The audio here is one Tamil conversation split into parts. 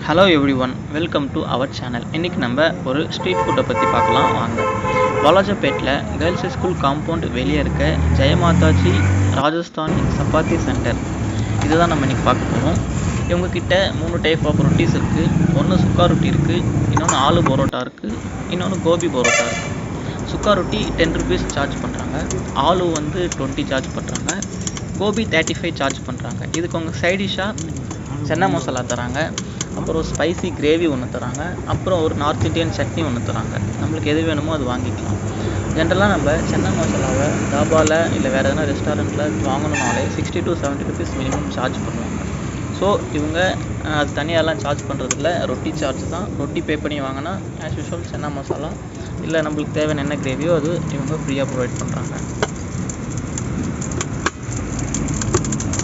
Hello everyone, welcome to our channel. இன்றைக்கி நம்ம ஒரு ஸ்ட்ரீட் ஃபுட்டை பற்றி பார்க்கலாம் வாங்க. walajapetல கேர்ள்ஸ் ஸ்கூல் காம்பவுண்ட் வெளியே இருக்க ஜெயமாதாஜி ராஜஸ்தானி சப்பாத்தி சென்டர் இதுதான் நம்ம இன்றைக்கி பார்க்க போகிறோம். இவங்கக்கிட்ட 3 டைப் ஆஃப் ரொட்டிஸ் இருக்குது. ஒன்று சுக்கா ரொட்டி இருக்குது, இன்னொன்று ஆலு பரோட்டா இருக்குது, இன்னொன்று கோபி பரோட்டா இருக்குது. சுக்கா ரொட்டி 10 rupees சார்ஜ் பண்ணுறாங்க, ஆலு 20 சார்ஜ் பண்ணுறாங்க, கோபி 35 சார்ஜ் பண்ணுறாங்க. இதுக்கு உங்கள் சைடிஷாக சென்னா மசாலா தராங்க, அப்புறம் ஸ்பைசி கிரேவி ஒன்று தராங்க, அப்புறம் ஒரு நார்த் இண்டியன் சட்னி ஒன்று தராங்க. நம்மளுக்கு எது வேணுமோ அது வாங்கிக்கலாம். ஜென்ரலாக நம்ம சென்னா மசாலாவை தாபாவில் இல்லை வேறு எதனா ரெஸ்டாரண்ட்டில் வாங்கணுனாலே 60 to 70 rupees மினிமம் சார்ஜ் பண்ணுவாங்க. ஸோ இவங்க அது தனியாகலாம் சார்ஜ் பண்ணுறதில்ல, ரொட்டி சார்ஜ் தான். ரொட்டி பே பண்ணி வாங்கினா ஆஸ் யூஷுவல் சென்னா மசாலா இல்லை நம்மளுக்கு தேவையான என்ன கிரேவியோ அது இவங்க ஃப்ரீயாக ப்ரொவைட் பண்ணுறாங்க.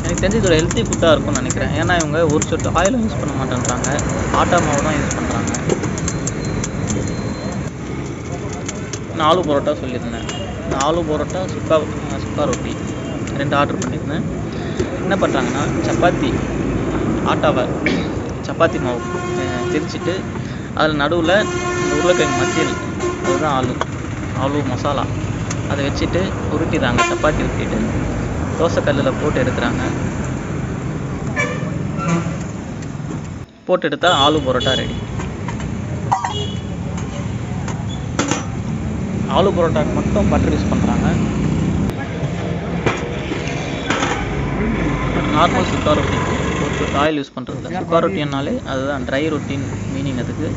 எனக்கு தெரிஞ்சு இது ஒரு ஹெல்த்தி ஃபுட்டாக இருக்கும்னு நினைக்கிறேன். ஏன்னா இவங்க ஒரு சொட்டு ஆயிலும் யூஸ் பண்ண மாட்டேன்றாங்க, ஆட்டா மாவு தான் யூஸ் பண்ணுறாங்க. நான் ஆலு பரோட்டா சொல்லியிருந்தேன். நான் ஆலு பரோட்டா சுக்கா ரொட்டி 2 ஆர்டர் பண்ணியிருந்தேன். என்ன பண்ணுறாங்கன்னா, சப்பாத்தி ஆட்டாவை சப்பாத்தி மாவு திரிச்சிட்டு அதில் நடுவில் இந்த உருளைக்கிழங்கு மசியல், அதுதான் ஆலு மசாலா, அதை வச்சுட்டு உருட்டிடுறாங்க. சப்பாத்தி உருட்டிட்டு தோசைக்கல்லில் போட்டு எடுக்கிறாங்க. போட்டு எடுத்தால் ஆலு பரோட்டா ரெடி. ஆலு பரோட்டாக்கு மட்டும் பட்டர் யூஸ் பண்ணுறாங்க. நார்மல் சுக்கா ரொட்டிக்கு ஒரு சொட்டு ஆயில் யூஸ் பண்ணுறது. சுக்கா ரொட்டினாலே அதுதான் ட்ரை ரொட்டின் மீனிங். அதுக்கு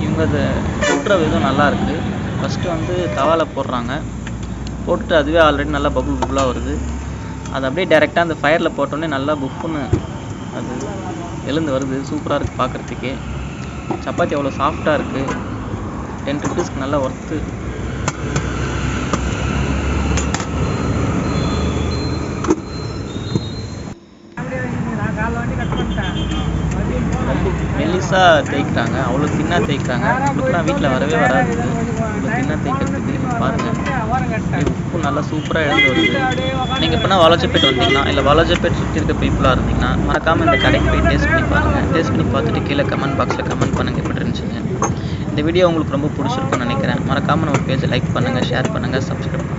இவங்க அதை சுட்டுற விதம் நல்லா இருக்குது. ஃபஸ்ட்டு தவாவில் போடுறாங்க, போட்டுட்டு அதுவே ஆல்ரெடி நல்லா பபுளாக வருது. அது அப்படியே டைரெக்டாக அந்த ஃபயரில் போட்டோன்னே நல்லா புஃப்னு அது எழுந்து வருது. சூப்பராக இருக்குது பார்க்குறதுக்கே. சப்பாத்தி அவ்வளோ சாஃப்டாக இருக்குது. 10 rupeesக்கு நல்லா ஒர்த்து. ரொம்ப மெல்லிசாக தேய்க்கிறாங்க, அவ்வளோ தின்னாக தேய்க்கிறாங்க. இப்போலாம் வீட்டில் வரவே வராது இவ்வளோ தின்னாக தேய்க்கிறதுக்கு. பாருங்கள், உப்பு நல்லா சூப்பராக எழுந்து வருது. நீங்கள் இப்போனா walajapet வந்தீங்கன்னா இல்லை walajapet சுற்றி இருக்க பீப்புளாக இருந்தீங்கன்னா மறக்காமல் இந்த கடைக்கு போய் டேஸ்ட் பண்ணி பாருங்கள். டேஸ்ட் பண்ணி பார்த்துட்டு கீழே கமெண்ட் பாக்ஸில் கமெண்ட் பண்ணுங்கள் எப்படி இருந்துச்சுங்க. இந்த வீடியோ உங்களுக்கு ரொம்ப பிடிச்சிருக்குன்னு நினைக்கிறேன். மறக்காமல் நம்ம பேஜை லைக் பண்ணுங்கள், ஷேர் பண்ணுங்கள், சப்ஸ்கிரைப் பண்ணுங்கள்.